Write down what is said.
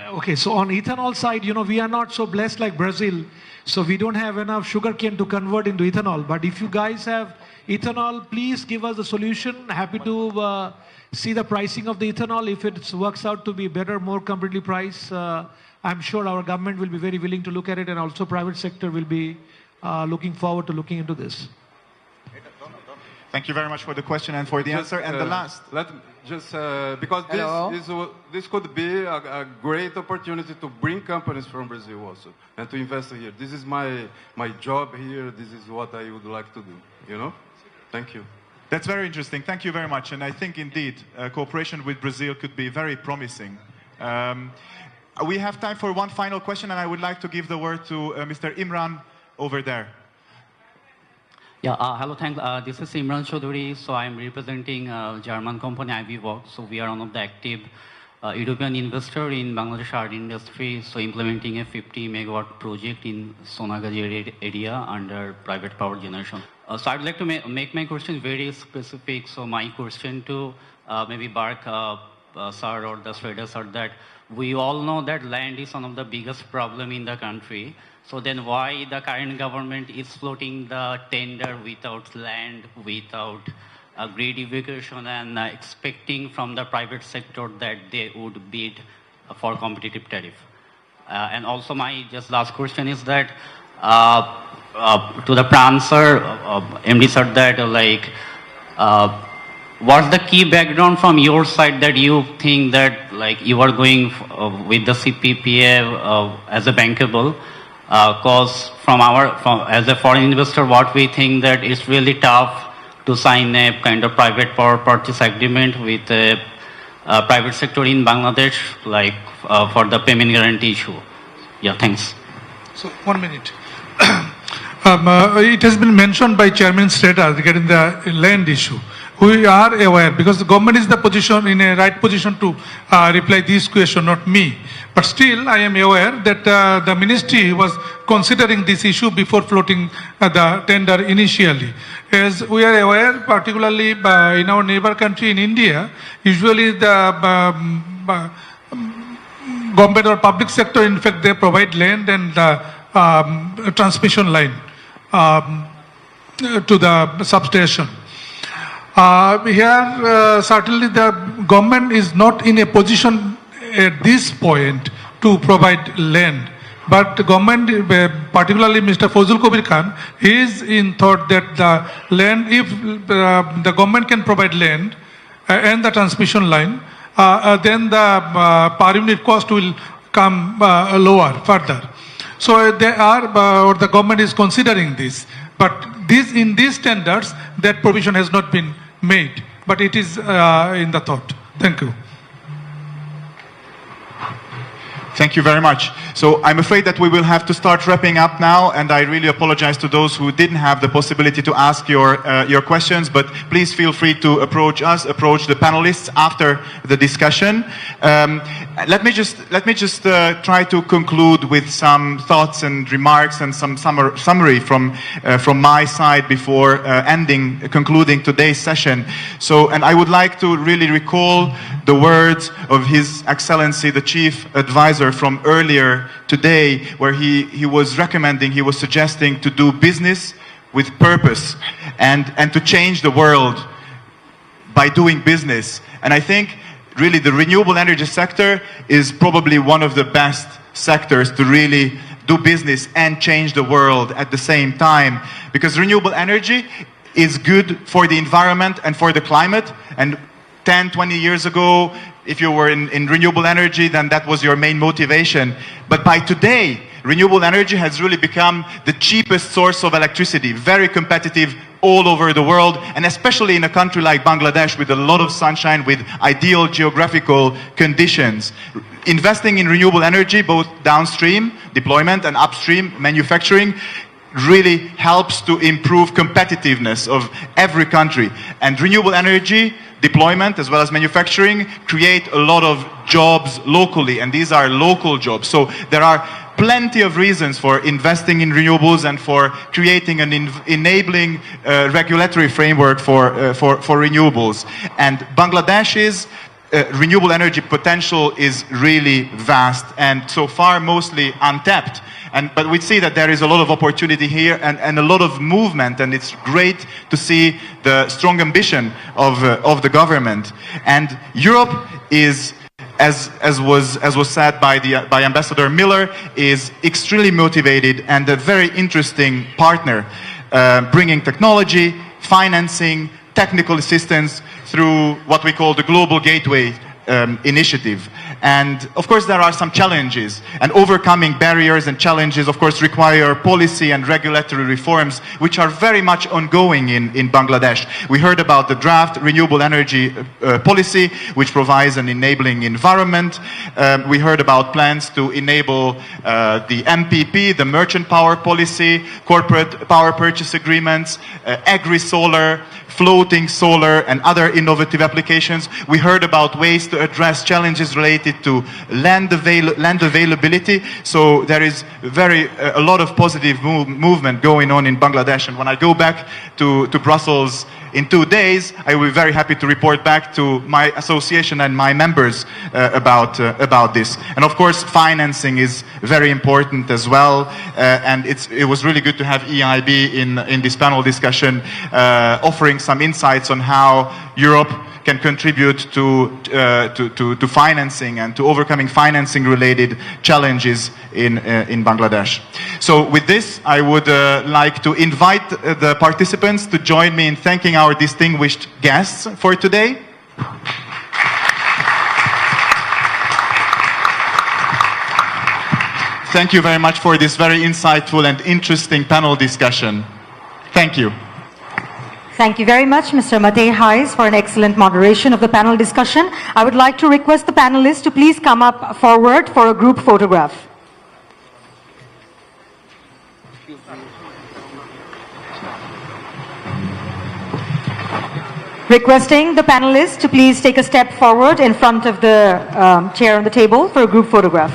Okay, so on ethanol side, we are not so blessed like Brazil. So we don't have enough sugarcane to convert into ethanol. But if you guys have ethanol, please give us the solution. Happy to see the pricing of the ethanol. If it works out to be better, more competitively priced, I'm sure our government will be very willing to look at it, and also private sector will be looking forward to looking into this. Thank you very much for the question and for the answer. And the last. Let me just because this could be a great opportunity to bring companies from Brazil also and to invest here. This is my job here. This is what I would like to do. Thank you. That's very interesting. Thank you very much. And I think indeed cooperation with Brazil could be very promising. We have time for one final question, and I would like to give the word to Mr. Imran over there. Yeah, hello, thanks. This is Imran Chaudhuri. So I'm representing a German company, IV Works. So we are one of the active European investor in Bangladesh art industry. So implementing a 50 megawatt project in Sonagaji area under private power generation. So I'd like to make my question very specific. So my question to maybe Bark sir or the Shredder sir, that we all know that land is one of the biggest problem in the country. So then why the current government is floating the tender without land, without a grid evacuation, and expecting from the private sector that they would bid for competitive tariff? And also my just last question is that to the Pran sir, MD sir, that what's the key background from your side that you think that you are going with the CPPA as a bankable? Because as a foreign investor, what we think that it's really tough to sign a kind of private power purchase agreement with a private sector in Bangladesh, for the payment guarantee issue. Yeah, thanks. So 1 minute. It has been mentioned by Chairman Shredder regarding the land issue. We are aware, because the government is in a right position to reply this question, not me. But still, I am aware that the ministry was considering this issue before floating the tender initially. As we are aware, particularly in our neighbor country in India, usually the government or public sector, in fact, they provide land and transmission line to the substation. Here, certainly the government is not in a position at this point to provide land. But the government, particularly Mr. Fazul Kabir Khan, is in thought that the land, if the government can provide land and the transmission line, then the per unit cost will come lower further. So they are, or the government is considering this. But in these tenders, that provision has not been made, but it is in the thought. Thank you. Thank you very much. So I'm afraid that we will have to start wrapping up now, and I really apologize to those who didn't have the possibility to ask your questions, but please feel free to approach us, approach the panelists after the discussion. Let me just try to conclude with some thoughts and remarks and some summary from my side before concluding today's session. So, and I would like to really recall the words of His Excellency, the Chief Advisor from earlier today, where he was suggesting to do business with purpose and to change the world by doing business. And I think really the renewable energy sector is probably one of the best sectors to really do business and change the world at the same time, because renewable energy is good for the environment and for the climate. And 10, 20 years ago, if you were in renewable energy, then that was your main motivation. But by today, renewable energy has really become the cheapest source of electricity, very competitive all over the world, and especially in a country like Bangladesh with a lot of sunshine, with ideal geographical conditions. Investing in renewable energy, both downstream deployment and upstream manufacturing, really helps to improve competitiveness of every country. And renewable energy deployment as well as manufacturing create a lot of jobs locally, and these are local jobs. So there are plenty of reasons for investing in renewables and for creating an enabling regulatory framework for renewables. And Bangladesh is renewable energy potential is really vast and so far mostly untapped. But we see that there is a lot of opportunity here and a lot of movement, and it's great to see the strong ambition of the government. And Europe is, as was said by Ambassador Miller, is extremely motivated and a very interesting partner, bringing technology, financing, technical assistance through what we call the Global Gateway initiative. And of course there are some challenges, and overcoming barriers and challenges of course require policy and regulatory reforms which are very much ongoing in Bangladesh. We heard about the draft renewable energy policy which provides an enabling environment. We heard about plans to enable the MPP, the merchant power policy, corporate power purchase agreements, agri-solar, floating solar and other innovative applications. We heard about ways to address challenges related to land availability. So there is a lot of positive movement going on in Bangladesh. And when I go back to Brussels in 2 days, I will be very happy to report back to my association and my members about this. And of course, financing is very important as well. And it was really good to have EIB in this panel discussion, offering some insights on how Europe can contribute to financing and to overcoming financing-related challenges in Bangladesh. So with this, I would like to invite the participants to join me in thanking our distinguished guests for today. Thank you very much for this very insightful and interesting panel discussion. Thank you. Thank you very much, Mr. Matej Heis, for an excellent moderation of the panel discussion. I would like to request the panelists to please come up forward for a group photograph. Requesting the panelists to please take a step forward in front of the chair on the table for a group photograph.